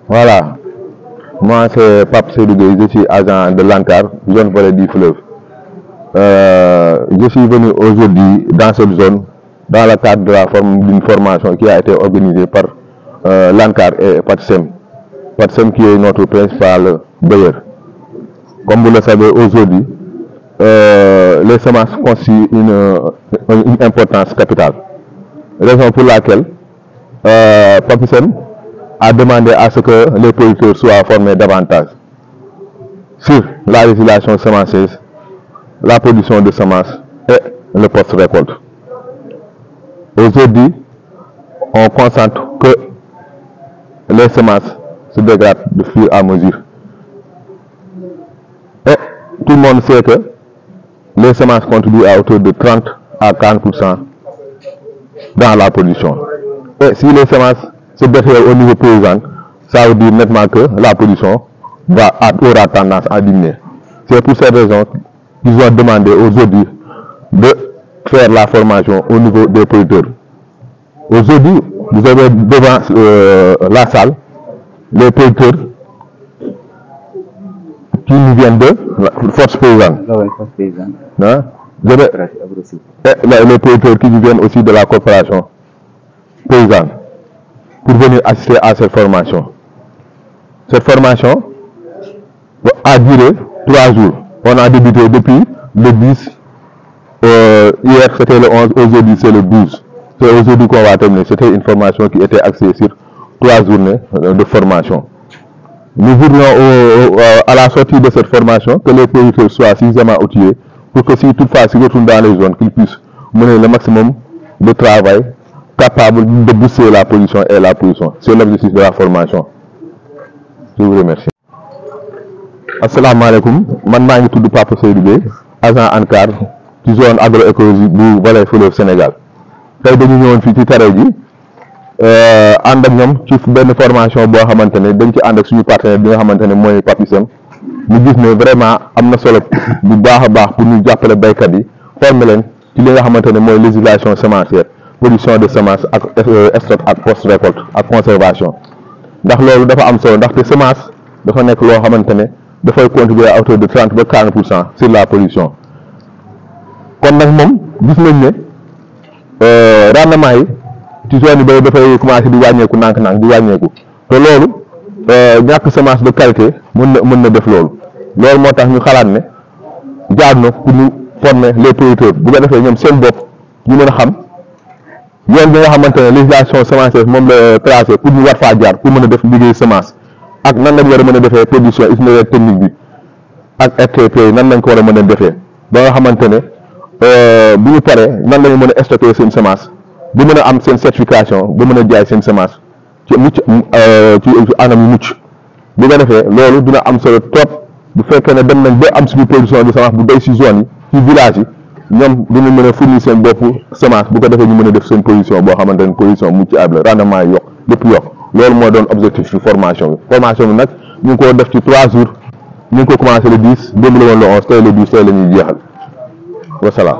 Voilà, moi c'est Pape Seydou Gueye, je suis agent de l'ANCAR, zone vallée du fleuve. Je suis venu aujourd'hui dans cette zone dans le cadre d'une formation qui a été organisée par l'ANCAR et PATSEM. PATSEM qui est notre principal bailleur. Comme vous le savez aujourd'hui, les semences constituent une importance capitale. Raison pour laquelle PATSEM a demandé à ce que les producteurs soient formés davantage sur la résiliation semenceuse, la production de semences et le post-récolte. Aujourd'hui, on constate que les semences se dégradent de fur et à mesure. Et tout le monde sait que les semences contribuent à hauteur de 30 à 40% dans la production. Et si les semences se détériorent au niveau paysan, ça veut dire nettement que la production aura tendance à diminuer. C'est pour cette raison qu'ils ont demandé aujourd'hui de faire la formation au niveau des producteurs. Aujourd'hui, vous avez devant la salle les producteurs qui nous viennent de Force Paysanne. Hein? Et les producteurs qui nous viennent aussi de la coopération paysanne pour venir assister à cette formation. Cette formation a duré 3 jours. On a débuté depuis le 10, hier c'était le 11, aujourd'hui c'est le 12. C'est aujourd'hui qu'on va terminer. C'était une formation qui était axée sur 3 journées de formation. Nous voudrions à la sortie de cette formation que les producteurs soient suffisamment outillés pour que si toutefois s'ils retournent dans les zones, qu'ils puissent mener le maximum de travail capable de booster la production et la production. C'est l'objectif de la formation. Je vous remercie. Assalamu alaikum, man maa ngi tudd Papa Seydou Gueye, agent ANCAR ci zone agroécologique bu Vallée Fleuve Sénégal. Tey dañu ñëwoon fii ci tare ji ànd ak ñoom ci benn formation boo xamante ne dañ ci ànd ak suñu partenaire bi nga xamante ne mooy PATSEM. ñu gis ne vraiment am na solo bu baax a baax pour ñu jàppale baykat yi former leen ci li nga xamante ne mooy législation semencière, production de semence ak stock ak post récolte ak conservation. Ndax loolu dafa am solo ndaxte semence dafa nekk loo xamante ne dafay contribuer à hauteur de 30 ba 40% sur la production. kon nag moom gis nañ ne rendement yi ci zone yi bay dafay commencé di wàññeeku nànk-nànk di wàññeeku te loolu ñàkk semence de qualité mën na def loolu moo tax ñu xalaat ne jaadu na pour ñu former les producteurs bu ko defee ñoom seen bopp ñu mën a xam yoon bi nga xamante ne législation semencière moom la tracé pour ñu war faa jaar pour mën a def liggéey semence ak nan lañ war a mën a defee production itinéraire technique bi ak RTP nan lañ ko war a mën a defee ba nga xamante ne bu ñu paree nan lañu mën a stocker seen semence bu mën a am seen certification ba mën a jaay seen semence ci mucc ci anam yu mucc bu ko defee loolu dina am solo trop bu fekkee ne dem nañ ba am suñu production de semence bu doy si zone yi ci village yi ñoom dina mën a fournir seen bopp semence bu ko defee ñu mën a def seen production boo xamante ne production mucc ayib la rendement yi yokk lépp yokk loolu moo doon objectif ci formation bi nag ñu ngi ko def ci 3 jours ñu ngi ko commencé le 10 démb la woon le 11 tey le 12 tey la ñuy jeexal wasalaam.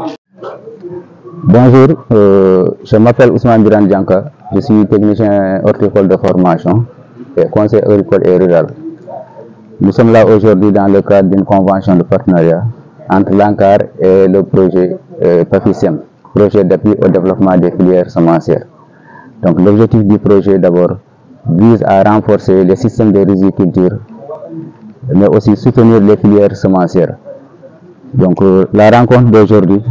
Bonjour, je m'appelle Ousmane Birane Dianka, je suis technicien horticole de formation et conseiller agricole et rural. Nous sommes là aujourd'hui dans le cadre d'une convention de partenariat entre l'ANCAR et le projet PATSEM, projet d'appui au développement des filières semencières. Donc l'objectif du projet d'abord vise à renforcer les systèmes de riziculture, mais aussi soutenir les filières semencières. Donc la rencontre d'aujourd'hui,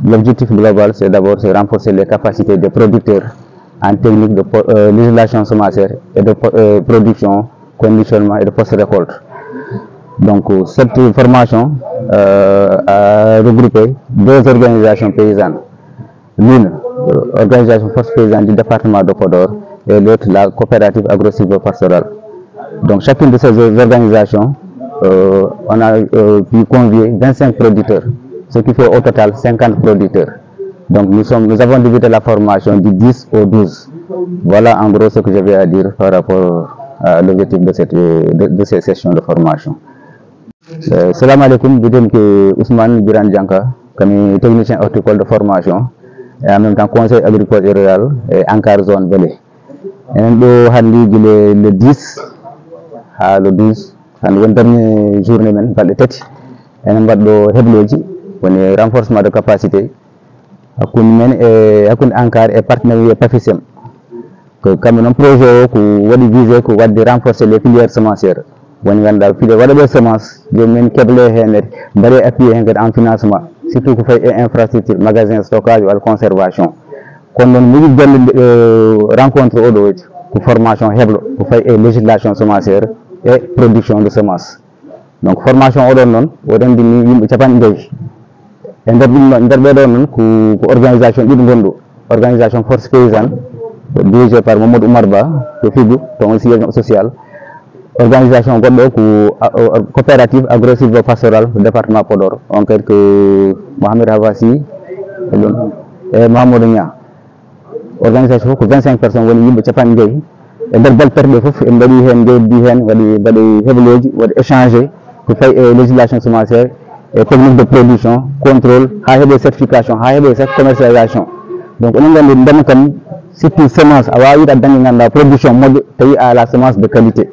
l'objectif global c'est d'abord renforcer les capacités des producteurs en technique de législation semencière et de production, conditionnement et de post-récolte. Donc cette formation a regroupé 2 organisations paysannes. L'une, l'organisation Force Paysanne du département de Podor, et l'autre, la coopérative agro-silvopastorale. Donc chacune de ces organisations, on a pu convier 25 producteurs, ce qui fait au total 50 producteurs. Donc nous avons débuté la formation du 10 au 12. Voilà en gros ce que j'avais à dire par rapport à l'objectif de cette session de formation. Salam alaikum, je suis Ousmane Birane Dianka, comme technicien horticole de formation et en même temps conseil agricole et rural et ANCAR zone Vallée. enen ɗo hannde le 10 ha le 12 hande won dernier journée men balɗe tati enen mbaɗɗo hebloji woni renforcement de capacité hakkunde men e hakkunde ENCAR e partenariat PAFISEM ko kamɓe noon projet o ko waɗi visé ko wadde renforcer les filières semencières woni ganduɗa filière waɗaɓe semence jomumen keble hen mbaɗe appuyé hen kadi en financement surtout ko fayi e infrastructure magasin stockage walla conservation kono noon miɗi golle rencontre oɗo ko formation heblo ko fayi e législation semencière et production de semence donc formation oɗon noon oɗon ndini yimɓe capanɗe 5 e nder ɗum ɗon nder ɓeɗo noon ko organisation ɗiɗi gonɗo organisation force paysanne dirigé par Mamadou Oumar Ba to Figou ton siège social organisation goɗɗo ko coopérative agro-sylvo-pastorale département Podor on kadi ko Mohamed Havasi e Mahamadou Nia organisation fof ko 25 personnes woni yimɓe capanɗe 5 e nder bel perɗe fof en mbaɗi hen jewdi hen waɗi hebloji waɗi échangé ko fayi e législation semencière et technique de production contrôle ha heeɓe certification ha heeɓe commercialisation donc onon gandi ndema kam surtout semence a wawi wiide a dañi ganduɗa production moƴƴo tawi a la semence de qualité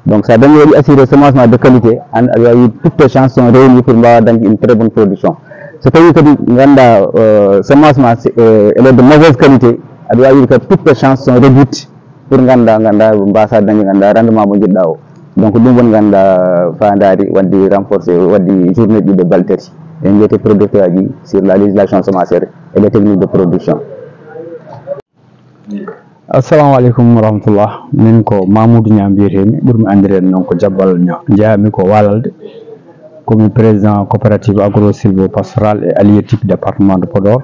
donc sa dañi waɗi assuré semence ma de qualité an aɗa wawi toutes les chances sont réunies pour mbawa dañde une très bonne production so tawi kadi ganduɗa semence ma elle est de mauvaise qualité aɗa wawi wiide kadi toutes les chances sont réduites pour ganduɗa mbasa dañde ganduɗa rendement mo jiɗɗa o donc ɗum woni ganduɗa fandari wadde renforcé wadde journée ɗiɗo balɗe tati en mbiyete producteur aji sur la législation semencière et les techniques de production. Assalamu alaikum warahmatullah. Min ko Mamoudou Nia mbiyetemi ɓurmi andirede noon ko Jabbal Nia jeeyami ko Walalde komi président coopérative agro-sylvo-pastoral et halieutique département de Podor.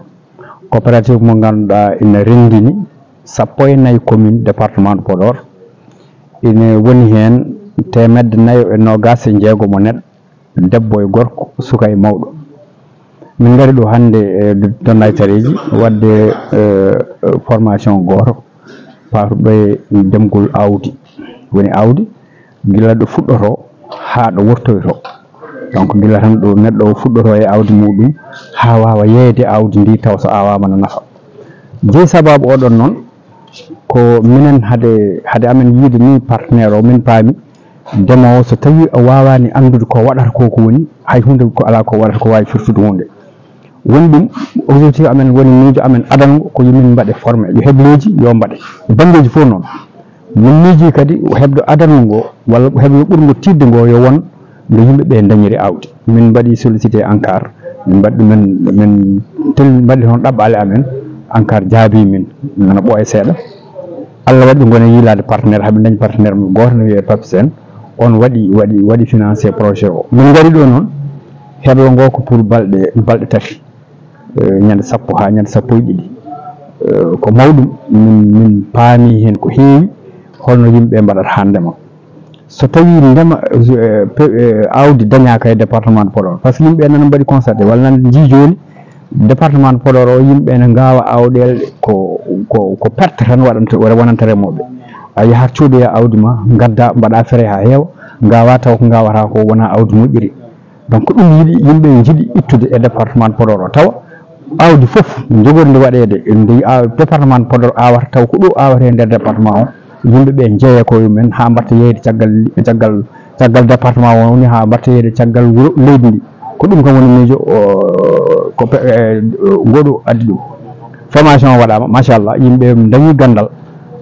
Coopérative mo ganduɗa ina rendini 14 commune département de Podor ina woni hen 420 mo neɗɗo debbo e gorko suka e mawɗo min gari ɗo hannde e donnaytareji wadde formation goto patuɗo e ndemgol awdi woni awdi gila ɗo fuɗɗoto ha ɗo wurtoyto donc gila tan ɗo neɗɗo o fuɗɗoto e awdi muɗum ha wawa yeeyde awdi ndi taw so awama no nafa jeeyi sababu oɗon noon ko minen hade amen yiide ni partenaire o min paami ndemowo so tawi o wawani andude ko waɗata ko woni hay hunde ko ala ko waɗata ko wawi firtude hunde woni ɗum objectif amen woni miijo amen adango ko yimin mbaɗe formé yo hebloji yo mbaɗe bandeji fof noon min miiji kadi hebdo adango ngo walla heblo ɓurgo tidde ngo yo won nde yimɓeɓe dañiri awdi min mbaɗi sollicité ENCAR min mbaɗi ɗumen min tel mbaɗi toon ɗaɓɓale amen ENCAR jaabi min nana ɓooya seeɗa Allah waɗi gone yiilade partenaire haɓe dañi partenaire mo goto no wiye PAFISEN on waɗi financé projet o min gari ɗo noon heblo ngo ko pour balɗe tati ñande 10 ha ñande 12 ko mawɗum min paami hen ko heewi holno yimɓe mbaɗata ha ndema so tawi ndema awdi dañaka e département de Podor par ce que yimɓe nana mbaɗi constaté walla nan jii joni département de Podor o yimɓe ne gawa awɗele ko perte tan wonanta remoɓe a yahat codoya awdi ma gadda mbaɗa feere ha heewa gawa taw ko gawata ko wona awdi moƴƴiri donc ɗum yiiɗi yimɓe jiiɗi ittude e département de Podor o tawa awdi foof jogorde waɗede département de Podor awata taw ko ɗo awate nder département o yimɓeɓe jeeya koye mumen ha mbatta yeyde caggal département o woni ha mbatta yeyde caggal wuro leydi ndi ko ɗum kam woni miijo ko goɗo addi ɗum formation o waɗama machallah yimɓe dañi gandal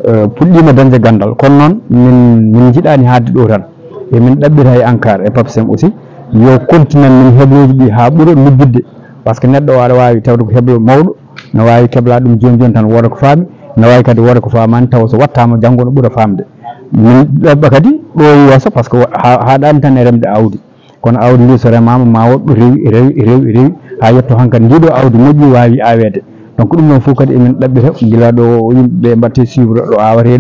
puɗɗima dañde gandal kono noon min jiɗani hadde ɗo tan e min ɗaɓɓita e ENCAR e PAFISEN aussi yo continuen min hebloji ɗi ha ɓuura lubbidde par ce que neɗɗo aɗa wawi tawde ko heblo mawɗo ne wawi kebla ɗum joni tan woda ko faami ne wawi kadi woda ko famani taw so wattama janggo no ɓuura famde min ɗaɓɓa kadi ɗo yesso par ce que haɗani tan e remde awdi kono awdi ndi so remama ma woɗɗo rewi ha yetto hankkadi ndiɗo awdi moƴƴi wawi awede donc ɗum noon fof kadi emin ɗaɓɓita gila ɗo yimɓeɓe mbatte suivre ɗo awate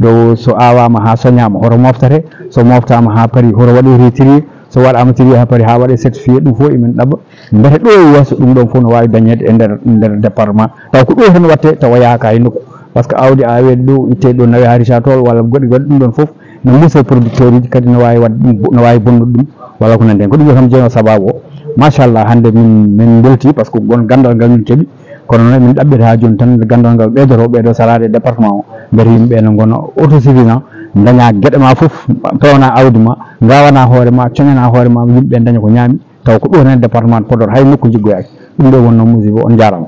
ɗo so awama ha soñama hoto moftate so moftama ha paari hoto waɗe retiré so waɗama tri ha paari ha waɗe certifié ɗum fof emin ɗaɓɓa mbete ɗo e yesso ɗum ɗon fof no wawi dañede e nder département taw ko ɗo tan watte tawa yaka e nokku par ce que awdi awede ɗo itte ɗo nawi ha Richard Toll walla goɗɗi ɗum ɗon fof no muusa producteur uji kadi no wawi wadde ɗum no wawi bonnude ɗum walla ko nande hen ko ɗum kam jeeno sababu o machallah hande min belti par ce que gon gandal ngal min keeɓi kono noon min ɗaɓɓita ha joni tan gandal ngal ɓeydoto ɓeydo salade département o nder yimɓe no gono autosuffisant daña gueɗe ma foof pewna awdi ma gawana hoore ma coñana hoore ma yimɓe daña ko ñaami taw ko ɗo tan département de Podor hay nokku jiggoyaki ɗum ɗo wonno musiba on jarama.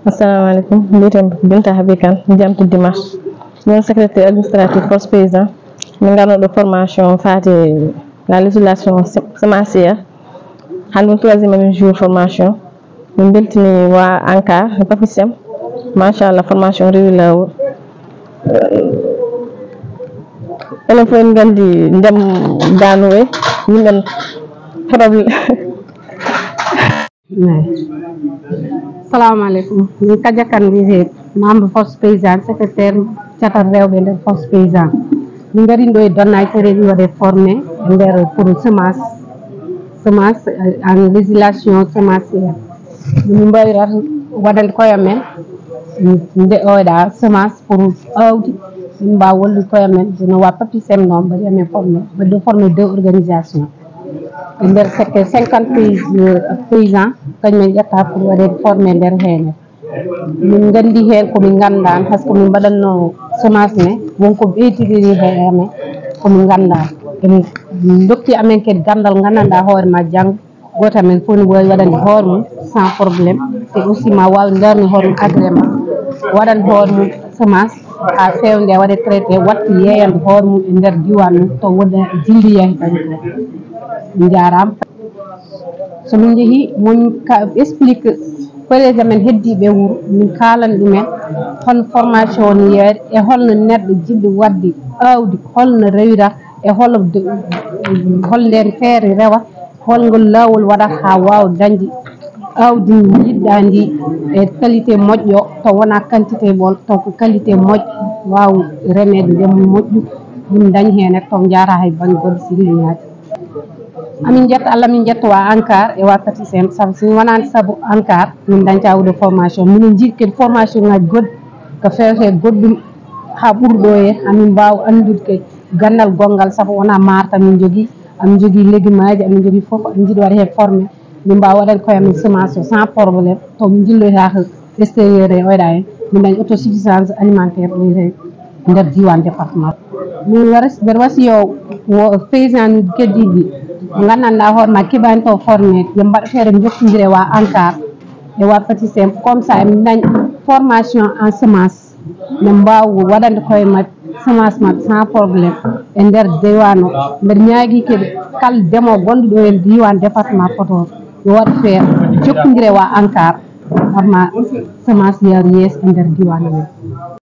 Assalamu alaikum, mbiyetemi Binta Habi Kane, Jamtu Dimanche, mon secrétaire administratif force paysan. Min garno ɗo formation fati la législation semencière. Hande on 3e jour formation. Min beltini wa ANCAR e PAPISEM. Machallah formation rewi lawol. Enen fof en gandi ndem daanowe yimɓen probléme. Assalamu alaikum. Min Kadia Kane wiyete membre force paysan secrétaire catal rewɓe nder force paysan. Min garin ɗo e Donnay Taredji waɗe formé nder pour semence en législation semencière. Min mbawirata waɗande koyemen nde oɗa semence pour awdi min mbawa wallude koyemen no wa PAPISEM noon mbaɗi amen formé mbaɗi formé 2 organisations e nder secteur 50 paysans kañumen ƴetta pour waɗede formé nder hene min gandi hen komin gandani par ce que min mbaɗanno semence ne wonko ɓeytidiri he amen komin gandani en dokki amen kadi gandal gandanɗa hoore ma janggo goto amen fof ne wawi waɗande hoore mum sans probléme et aussi ma wawi darni hoore mum agrément waɗan hoore mum semence ha fewde waɗe traité wattu yeyande hoore mum e nder diwan mum to woɗɗa jilli yeehi tan min jarama somin jeehi mon explique collège amen heddiɓe wuuro min kalana ɗumen hol formation o no yeeyde e holno neɗɗo jiɗɗo wadde awdi holno rewira e holnden feere rewa holngol lawol waɗata ha wawa dañde awdi jiɗɗa ndi e qualité moƴƴo to wona quantité ɓol taw ko qualité moƴƴo wawa remede ndema moƴƴu ɗum dañi hen to jara hay banggue goɗɗo sirliñaji amin jetta Allah min jetta wa ANCAR e wa PAPISEM saabu so wonani saabu ANCAR min dañta wude formation minen jiiɗi kadi formation ngaji goɗɗi ko fewte goɗɗum ha ɓuurɗo e hamin mbawa andude kadi gandal gongal saabu wona marta min jogui amin jogui légume aji amin jogui foof amin jiiɗi waɗa hen formé min mbawa waɗande koyemen semence o sans probléme to min jilloytaka extérieur e oɗa hen min dañi autosuffisance alimentaire ɗo nder diwan département min mbeɗa wasiyo paysan uji keddiɗi mo gandanɗa hoore ma keɓani taw formé yo mbaɗa feere jokkodire wa ANCAR e wa PAPISEM comme ça emin dañi formation en semence min mbawa waɗande koye mabɓe semence mabɓe sans probléme e nder diwan o mbeɗa ñaagui kadi kala ndeemowo gonɗo ɗo e diwan département Podor yo waɗ feere jokkodire wa ANCAR horma semence yaaru yeeso e nder diwan o men.